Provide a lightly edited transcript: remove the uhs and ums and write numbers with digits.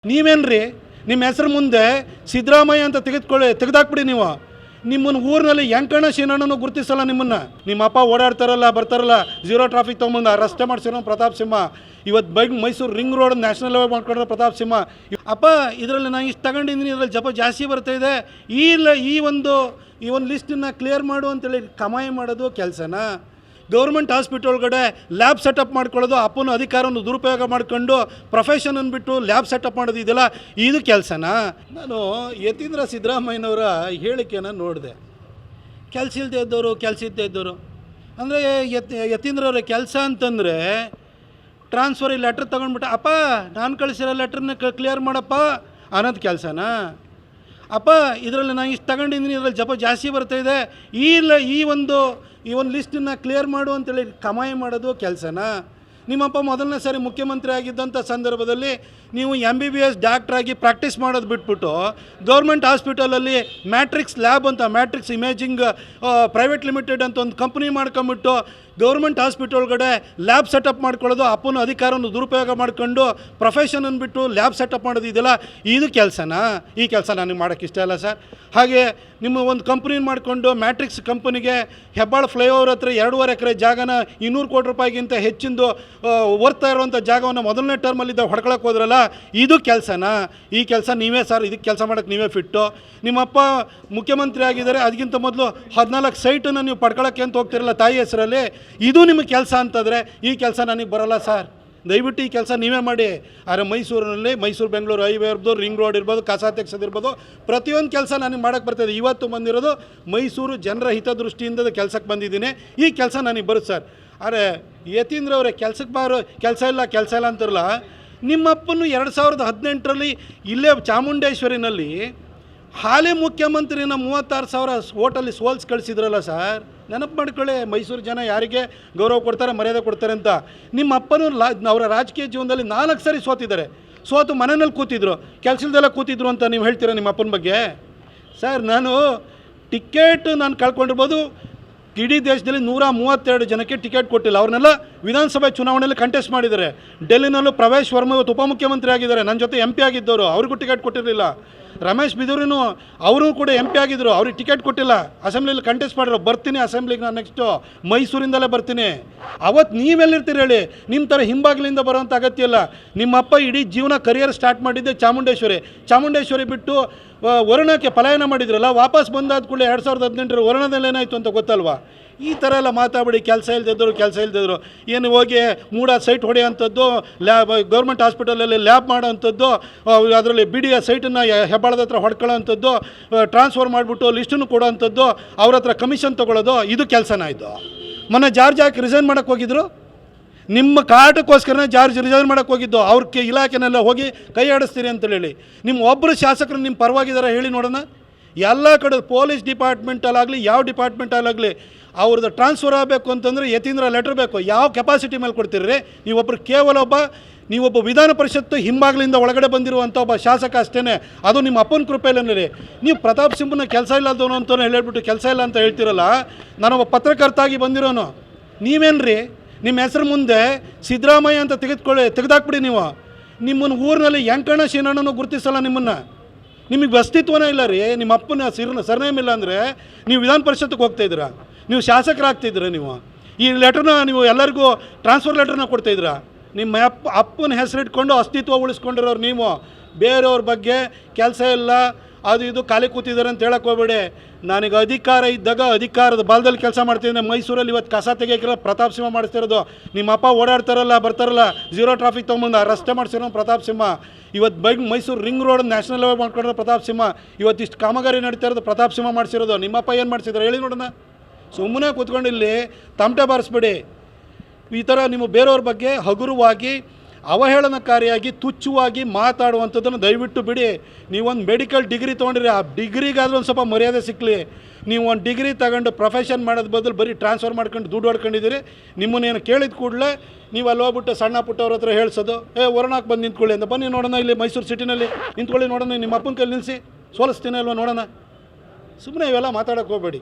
ನೀವೇನ್ರಿ ನಿಮ್ಮ ಹೆಸರು ಮುಂದೆ ಸಿದ್ದರಾಮಯ್ಯ ಅಂತ ತೆಗೆದಾಕ್ಬಿಡಿ ನೀವು. ನಿಮ್ಮನ್ನು ಊರಿನಲ್ಲಿ ಯಂಕಣ್ಣ ಶೀನಣ್ಣನು ಗುರುತಿಸಲ್ಲ ನಿಮ್ಮನ್ನು. ನಿಮ್ಮ ಅಪ್ಪ ಓಡಾಡ್ತಾರಲ್ಲ ಬರ್ತಾರಲ್ಲ ಝೀರೋ ಟ್ರಾಫಿಕ್ ತೊಗೊಂಬಂದು ರಸ್ತೆ ಮಾಡಿಸಿರೋ ಪ್ರತಾಪ್ ಸಿಂಹ. ಇವತ್ತು Mysuru ring road national highway ಮಾಡ್ಕೊಂಡ್ರೆ ಪ್ರತಾಪ್ ಸಿಂಹ. ಅಪ್ಪ ಇದರಲ್ಲಿ ನಾನು ಇಷ್ಟು ತಗೊಂಡಿದ್ದೀನಿ, ಇದರಲ್ಲಿ ಜಪ ಜಾಸ್ತಿ ಬರ್ತಾಯಿದೆ, ಈ ಒಂದು ಲಿಸ್ಟನ್ನು ಕ್ಲಿಯರ್ ಮಾಡು ಅಂತೇಳಿ ಕಮಾಯಿ ಮಾಡೋದು ಕೆಲಸನಾ? ಗೌರ್ಮೆಂಟ್ ಹಾಸ್ಪಿಟಲ್ ಒಳಗಡೆ ಲ್ಯಾಬ್ ಸೆಟಪ್ ಮಾಡ್ಕೊಳ್ಳೋದು, ಅಪ್ಪನ ಅಧಿಕಾರವನ್ನು ದುರುಪಯೋಗ ಮಾಡ್ಕೊಂಡು ಪ್ರೊಫೆಷನ್ ಅಂದ್ಬಿಟ್ಟು ಲ್ಯಾಬ್ ಸೆಟಪ್ ಮಾಡೋದು, ಇದೆಲ್ಲ ಇದು ಕೆಲಸನಾ? ನಾನು ಯತೀಂದ್ರ ಸಿದ್ದರಾಮಯ್ಯನವರ ಹೇಳಿಕೆಯನ್ನು ನೋಡಿದೆ. ಕೆಲಸ ಇಲ್ಲದೆ ಇದ್ದವರು ಅಂದರೆ ಯತೀಂದ್ರವ್ರ ಕೆಲಸ ಅಂತಂದರೆ ಟ್ರಾನ್ಸ್ಫರ್ ಲೆಟ್ರ್ ತೊಗೊಂಡ್ಬಿಟ್ಟು ಅಪ್ಪ ನಾನು ಕಳಿಸಿರೋ ಲೆಟ್ರನ್ನ ಕ್ಲಿಯರ್ ಮಾಡಪ್ಪ ಅನ್ನೋದು ಕೆಲಸನಾ? ಅಪ್ಪ ಇದರಲ್ಲಿ ನಾನು ಇಷ್ಟು ತಗೊಂಡಿದ್ದೀನಿ, ಇದರಲ್ಲಿ ಜಪ ಜಾಸ್ತಿ ಬರ್ತಾಯಿದೆ, ಈ ಒಂದು ಲಿಸ್ಟನ್ನು ಕ್ಲಿಯರ್ ಮಾಡು ಅಂತೇಳಿ ಕಮಾಯಿ ಮಾಡೋದು ಕೆಲಸನಾ? ನಿಮ್ಮಪ್ಪ ಮೊದಲನೇ ಸಾರಿ ಮುಖ್ಯಮಂತ್ರಿ ಆಗಿದ್ದಂಥ ಸಂದರ್ಭದಲ್ಲಿ ನೀವು MBBS ಡಾಕ್ಟ್ರಾಗಿ ಪ್ರಾಕ್ಟೀಸ್ ಮಾಡೋದು ಬಿಟ್ಬಿಟ್ಟು ಗೌರ್ಮೆಂಟ್ ಹಾಸ್ಪಿಟಲಲ್ಲಿ ಮ್ಯಾಟ್ರಿಕ್ಸ್ ಲ್ಯಾಬ್ ಅಂತ, ಮ್ಯಾಟ್ರಿಕ್ಸ್ ಇಮೇಜಿಂಗ್ ಪ್ರೈವೇಟ್ ಲಿಮಿಟೆಡ್ ಅಂತ ಒಂದು ಕಂಪ್ನಿ ಮಾಡ್ಕೊಂಬಿಟ್ಟು ಗೌರ್ಮೆಂಟ್ ಹಾಸ್ಪಿಟಲ್ ಒಳಗಡೆ ಲ್ಯಾಬ್ ಸೆಟಪ್ ಮಾಡ್ಕೊಳ್ಳೋದು, ಅಪ್ಪನ ಅಧಿಕಾರವನ್ನು ದುರುಪಯೋಗ ಮಾಡ್ಕೊಂಡು ಪ್ರೊಫೆಷನ್ ಅಂದ್ಬಿಟ್ಟು ಲ್ಯಾಬ್ ಸೆಟಪ್ ಮಾಡೋದು, ಇದೆಲ್ಲ ಇದು ಕೆಲಸನಾ? ಈ ಕೆಲಸ ನನಗೆ ಮಾಡೋಕ್ಕೆ ಇಷ್ಟ ಇಲ್ಲ ಸರ್. ಹಾಗೆ ನಿಮ್ಮ ಒಂದು ಕಂಪ್ನಿ ಮಾಡಿಕೊಂಡು ಮ್ಯಾಟ್ರಿಕ್ಸ್ ಕಂಪನಿಗೆ ಹೆಬ್ಬಾಳ ಫ್ಲೈಓವರ್ ಹತ್ರ 2.5 ಎಕರೆ ಜಾಗನ 200 ಕೋಟಿ ರೂಪಾಯಿಗಿಂತ ಹೆಚ್ಚಿಂದು ಓರ್ತಾ ಇರುವಂಥ ಜಾಗವನ್ನು ಮೊದಲನೇ ಟರ್ಮಲ್ಲಿದ್ದ ಹೊಡ್ಕೊಳಕ್ಕೆ ಹೋದ್ರಲ್ಲ, ಇದು ಕೆಲಸನಾ? ಈ ಕೆಲಸ ನೀವೇ ಸರ್, ಇದಕ್ಕೆ ಕೆಲಸ ಮಾಡೋಕ್ಕೆ ನೀವೇ ಫಿಟ್ಟು. ನಿಮ್ಮಪ್ಪ ಮುಖ್ಯಮಂತ್ರಿ ಆಗಿದ್ದಾರೆ, ಅದಕ್ಕಿಂತ ಮೊದಲು 14 ಸೈಟನ್ನು ನೀವು ಪಡ್ಕೊಳ್ಳೋಕ್ಕೆ ಅಂತ ಹೋಗ್ತಿರಲ್ಲ ತಾಯಿ ಹೆಸರಲ್ಲಿ, ಇದು ನಿಮಗೆ ಕೆಲಸ ಅಂತಂದರೆ ಈ ಕೆಲಸ ನನಗೆ ಬರೋಲ್ಲ ಸರ್. ದಯವಿಟ್ಟು ಈ ಕೆಲಸ ನೀವೇ ಮಾಡಿ. ಆದರೆ ಮೈಸೂರಿನಲ್ಲಿ ಮೈಸೂರು ಬೆಂಗಳೂರು ಹೈವೇ ಇರ್ಬೋದು, ರಿಂಗ್ ರೋಡ್ ಇರ್ಬೋದು, ಕಸ ತೆಗ್ಸೋದಿರ್ಬೋದು, ಪ್ರತಿಯೊಂದು ಕೆಲಸ ನನಗೆ ಮಾಡೋಕ್ಕೆ ಬರ್ತದೆ. ಇವತ್ತು ಬಂದಿರೋದು ಮೈಸೂರು ಜನರ ಹಿತದೃಷ್ಟಿಯಿಂದ ಕೆಲಸಕ್ಕೆ ಬಂದಿದ್ದೀನಿ. ಈ ಕೆಲಸ ನನಗೆ ಬರುತ್ತೆ ಸರ್. ಆದರೆ ಯತೀಂದ್ರ ಅವರೇ ಕೆಲಸ ಇಲ್ಲ ಅಂತಾರಲ್ಲ. ನಿಮ್ಮಪ್ಪನು 2018ರಲ್ಲಿ ಇಲ್ಲೇ ಚಾಮುಂಡೇಶ್ವರಿನಲ್ಲಿ ಹಾಲಿ ಮುಖ್ಯಮಂತ್ರಿನ 36,000 ಓಟಲ್ಲಿ ಸೋಲ್ಸ್ ಕಳಿಸಿದ್ರಲ್ಲ ಸರ್. ನೆನಪು ಮಾಡ್ಕೊಳ್ಳಿ, ಮೈಸೂರು ಜನ ಯಾರಿಗೆ ಗೌರವ ಕೊಡ್ತಾರೆ, ಮರ್ಯಾದೆ ಕೊಡ್ತಾರೆ ಅಂತ. ನಿಮ್ಮ ಅಪ್ಪನೂ ಅವರ ರಾಜಕೀಯ ಜೀವನದಲ್ಲಿ 4 ಸಾರಿ ಸೋತು ಮನೆಯಲ್ಲಿ ಕೂತಿದ್ರು, ಕೆಲಸದಲ್ಲೇ ಕೂತಿದ್ರು ಅಂತ ನೀವು ಹೇಳ್ತೀರಾ ನಿಮ್ಮ ಅಪ್ಪನ ಬಗ್ಗೆ? ಸರ್, ಟಿಕೆಟ್ ನಾನು ಕಳ್ಕೊಂಡಿರ್ಬೋದು, ಇಡೀ ದೇಶದಲ್ಲಿ 132 ಜನಕ್ಕೆ ಟಿಕೆಟ್ ಕೊಟ್ಟಿಲ್ಲ. ಅವ್ರನ್ನೆಲ್ಲ ವಿಧಾನಸಭೆ ಚುನಾವಣೆಯಲ್ಲಿ ಕಂಟೆಸ್ಟ್ ಮಾಡಿದ್ದಾರೆ. ಡೆಲ್ಲಿನಲ್ಲೂ ಪ್ರವೇಶ್ ವರ್ಮ ಇವತ್ತು ಉಪಮುಖ್ಯಮಂತ್ರಿ ಆಗಿದ್ದಾರೆ, ನನ್ನ ಜೊತೆ MP ಆಗಿದ್ದವರು, ಅವ್ರಿಗೂ ಟಿಕೆಟ್ ಕೊಟ್ಟಿರಲಿಲ್ಲ. ರಮೇಶ್ ಬಿದೂರಿನೂ ಅವರು ಕೂಡ MP ಆಗಿದ್ದರು, ಅವ್ರಿಗೆ ಟಿಕೆಟ್ ಕೊಟ್ಟಿಲ್ಲ. ಅಸೆಂಬ್ಲಿಯಲ್ಲಿ ಕಂಟೆಸ್ಟ್ ಮಾಡಿರೋ. ಬರ್ತೀನಿ ಅಸೆಂಬ್ಲಿಗೆ, ನಾನು ನೆಕ್ಸ್ಟು ಮೈಸೂರಿಂದಲೇ ಬರ್ತೀನಿ. ಅವತ್ತು ನೀವೆಲ್ಲಿರ್ತೀರಿ ಹೇಳಿ? ನಿಮ್ಮ ಥರ ಹಿಂಬಾಗಿಲಿಂದ ಬರೋವಂಥ ಅಗತ್ಯ ಇಲ್ಲ. ನಿಮ್ಮಪ್ಪ ಇಡೀ ಜೀವನ ಕರಿಯರ್ ಸ್ಟಾರ್ಟ್ ಮಾಡಿದ್ದೆ ಚಾಮುಂಡೇಶ್ವರಿ ಬಿಟ್ಟು ವರುಣಕ್ಕೆ ಪಲಾಯನ ಮಾಡಿದ್ರಲ್ಲ. ವಾಪಸ್ ಬಂದಾದ ಕೂಡಲೇ 2018ರ ವರುಣದಲ್ಲಿ ಏನಾಯಿತು ಅಂತ ಗೊತ್ತಲ್ವಾ? ಈ ಥರ ಎಲ್ಲ ಮಾತಾಡಿ ಕೆಲಸ ಇಲ್ದಿದ್ರು ಏನು ಹೋಗಿ ಮೂಡ ಸೈಟ್ ಹೊಡೆಯೋಂಥದ್ದು, ಗೌರ್ಮೆಂಟ್ ಹಾಸ್ಪಿಟಲಲ್ಲಿ ಲ್ಯಾಬ್ ಮಾಡೋವಂಥದ್ದು, ಅದರಲ್ಲಿ BDA ಸೈಟನ್ನು ಹೆಬ್ಬಾಳದ ಹತ್ರ ಹೊಡ್ಕೊಳ್ಳೋವಂಥದ್ದು, ಟ್ರಾನ್ಸ್ಫರ್ ಮಾಡಿಬಿಟ್ಟು ಲಿಸ್ಟನ್ನು ಕೊಡೋವಂಥದ್ದು, ಅವ್ರ ಹತ್ರ ಕಮಿಷನ್ ತೊಗೊಳ್ಳೋದು, ಇದು ಕೆಲಸನ ಇದು? ಮೊನ್ನೆ ಜಾರ್ಜ್ ಯಾಕೆ ರಿಸೈನ್ ಮಾಡೋಕ್ಕೆ ಹೋಗಿದ್ರು? ನಿಮ್ಮ ಕಾಟಕ್ಕೋಸ್ಕರನೇ ಜಾರ್ಜ್ ರಿಸೈನ್ ಮಾಡೋಕ್ಕೆ ಹೋಗಿದ್ದು. ಅವ್ರ ಇಲಾಖೆನೆಲ್ಲ ಹೋಗಿ ಕೈ ಆಡಿಸ್ತೀರಿ ಅಂತೇಳಿ. ನಿಮ್ಮ ಒಬ್ಬರು ಶಾಸಕರು ನಿಮ್ಮ ಪರವಾಗಿದ್ದಾರೆ ಹೇಳಿ ನೋಡೋಣ. ಎಲ್ಲ ಕಡೆ ಪೊಲೀಸ್ ಡಿಪಾರ್ಟ್ಮೆಂಟಲ್ಲಾಗಲಿ ಯಾವ ಡಿಪಾರ್ಟ್ಮೆಂಟಲ್ಲಾಗಲಿ ಅವ್ರದ್ದು ಟ್ರಾನ್ಸ್ಫರ್ ಆಗಬೇಕು ಅಂತಂದರೆ ಯತೀಂದ್ರ ಲೆಟ್ರ್ ಬೇಕು. ಯಾವ ಕೆಪಾಸಿಟಿ ಮೇಲೆ ಕೊಡ್ತೀರಿ? ನೀವೊಬ್ಬ ವಿಧಾನ ಪರಿಷತ್ತು ಹಿಂಬಾಗ್ಲಿಂದ ಒಳಗಡೆ ಬಂದಿರುವಂಥ ಒಬ್ಬ ಶಾಸಕ ಅಷ್ಟೇ. ಅದು ನಿಮ್ಮ ಅಪ್ಪನ ಕೃಪೆಯಲ್ಲಿ. ನೀವು ಪ್ರತಾಪ್ ಸಿಂಹನ ಕೆಲಸ ಇಲ್ಲದವನು ಅಂತ ಹೇಳ್ಬಿಟ್ಟು ಕೆಲಸ ಇಲ್ಲ ಅಂತ ಹೇಳ್ತಿರಲ್ಲ. ನಾನೊಬ್ಬ ಪತ್ರಕರ್ತಾಗಿ ಬಂದಿರೋನು. ನೀವೇನ್ರಿ ನಿಮ್ಮ ಹೆಸರು ಮುಂದೆ ಸಿದ್ದರಾಮಯ್ಯ ಅಂತ ತೆಗೆದಾಕ್ಬಿಡಿ ನೀವು. ನಿಮ್ಮನ್ನು ಊರಿನಲ್ಲಿ ಯಂಕಣ್ಣ ಶೀನಣ್ಣನು ಗುರುತಿಸಲ್ಲ ನಿಮ್ಮನ್ನು. ನಿಮಗೆ ಅಸ್ತಿತ್ವನೇ ಇಲ್ಲ ರೀ. ನಿಮ್ಮ ಅಪ್ಪನ ಸರ್ನೇಮ್ ಇಲ್ಲ ಅಂದರೆ ನೀವು ವಿಧಾನ ಪರಿಷತ್ತಿಗೆ ಹೋಗ್ತಾಯಿದ್ದೀರಾ, ನೀವು ಶಾಸಕರಾಗ್ತಿದ್ದೀರಾ. ನೀವು ಈ ಲೆಟ್ರನ್ನ ನೀವು ಎಲ್ಲರಿಗೂ ಟ್ರಾನ್ಸ್ಫರ್ ಲೆಟ್ರನ್ನ ಕೊಡ್ತಾಯಿದ್ದೀರಾ. ನಿಮ್ಮ ಅಪ್ಪನ ಹೆಸರಿಟ್ಕೊಂಡು ಅಸ್ತಿತ್ವ ಉಳಿಸ್ಕೊಂಡಿರೋರು ನೀವು. ಬೇರೆಯವ್ರ ಬಗ್ಗೆ ಕೆಲಸ ಇಲ್ಲ, ಅದು ಇದು ಖಾಲಿ ಕೂತಿದ್ದಾರೆ ಅಂತ ಹೇಳಕ್ಕೆ ಹೋಗ್ಬೇಡಿ. ನನಗೆ ಅಧಿಕಾರ ಇದ್ದಾಗ ಅಧಿಕಾರದ ಬಲದಲ್ಲಿ ಕೆಲಸ ಮಾಡ್ತಿದ್ದೆ. ಮೈಸೂರಲ್ಲಿ ಇವತ್ತು ಕಸ ತೆಗಿಯೋಕ್ಕೆಲ್ಲ ಪ್ರತಾಪ್ ಸಿಂಹ ಮಾಡಿಸ್ತಿರೋದು. ನಿಮ್ಮ ಅಪ್ಪ ಓಡಾಡ್ತಾರಲ್ಲ ಬರ್ತಾರಲ್ಲ ಝೀರೋ ಟ್ರಾಫಿಕ್ ತೊಗೊಂಬಂದು ರಸ್ತೆ ಮಾಡಿಸಿರೋ ಪ್ರತಾಪ್ ಸಿಂಹ. ಇವತ್ತು Mysuru ring road national highway ಮಾಡ್ಕೊಂಡ್ರೆ ಪ್ರತಾಪ್ ಸಿಂಹ. ಇವತ್ತಿಷ್ಟು ಕಾಮಗಾರಿ ನಡೀತಾ ಇರೋದು ಪ್ರತಾಪ್ ಸಿಂಹ ಮಾಡಿಸಿರೋದು. ನಿಮ್ಮಪ್ಪ ಏನು ಮಾಡಿಸಿದ್ರು ಹೇಳಿ ನೋಡೋಣ. ಸುಮ್ಮನೆ ಕೂತ್ಕೊಂಡು ಇಲ್ಲಿ ತಮಟೆ ಬಾರಿಸ್ಬೇಡಿ. ಈ ಥರ ನೀವು ಬೇರೆಯವ್ರ ಬಗ್ಗೆ ಹಗುರವಾಗಿ, ಅವಹೇಳನಕಾರಿಯಾಗಿ, ತುಚ್ಛವಾಗಿ ಮಾತಾಡುವಂಥದ್ದನ್ನು ದಯವಿಟ್ಟು ಬಿಡಿ. ನೀವೊಂದು ಮೆಡಿಕಲ್ ಡಿಗ್ರಿ ತೊಗೊಂಡಿರಿ, ಆ ಡಿಗ್ರಿಗಾದರೂ ಒಂದು ಸ್ವಲ್ಪ ಮರ್ಯಾದೆ ಸಿಕ್ಕಲಿ. ನೀವು ಒಂದು ಡಿಗ್ರಿ ತಗೊಂಡು ಪ್ರೊಫೆಷನ್ ಮಾಡೋದು ಬದಲು ಬರೀ ಟ್ರಾನ್ಸ್ಫರ್ ಮಾಡ್ಕೊಂಡು ದುಡ್ಡು ಹೊಡ್ಕೊಂಡಿದ್ದೀರಿ. ನಿಮ್ಮನ್ನೇನು ಕೇಳಿದ ಕೂಡಲೇ ನೀವು ಅಲ್ಲಿ ಹೋಗ್ಬಿಟ್ಟು ಸಣ್ಣ ಪುಟ್ಟವ್ರ ಹತ್ರ ಹೇಳ್ಸೋದು, ವರುಣಕ್ಕೆ ಬಂದು ನಿಂತ್ಕೊಳ್ಳಿ ಅಂತ. ಬನ್ನಿ ನೋಡೋಣ, ಇಲ್ಲಿ ಮೈಸೂರು ಸಿಟಿನಲ್ಲಿ ನಿಂತ್ಕೊಳ್ಳಿ ನೋಡೋಣ. ನಿಮ್ಮ ಅಪ್ಪನ ಕೈಲಿ ನಿಲ್ಲಿಸಿ ಸೋಲಿಸ್ತೀನಿ ಅಲ್ವ ನೋಡೋಣ. ಸುಮ್ಮನೆ ಇವೆಲ್ಲ ಮಾತಾಡೋಕ್ಕೆ ಹೋಗಬೇಡಿ.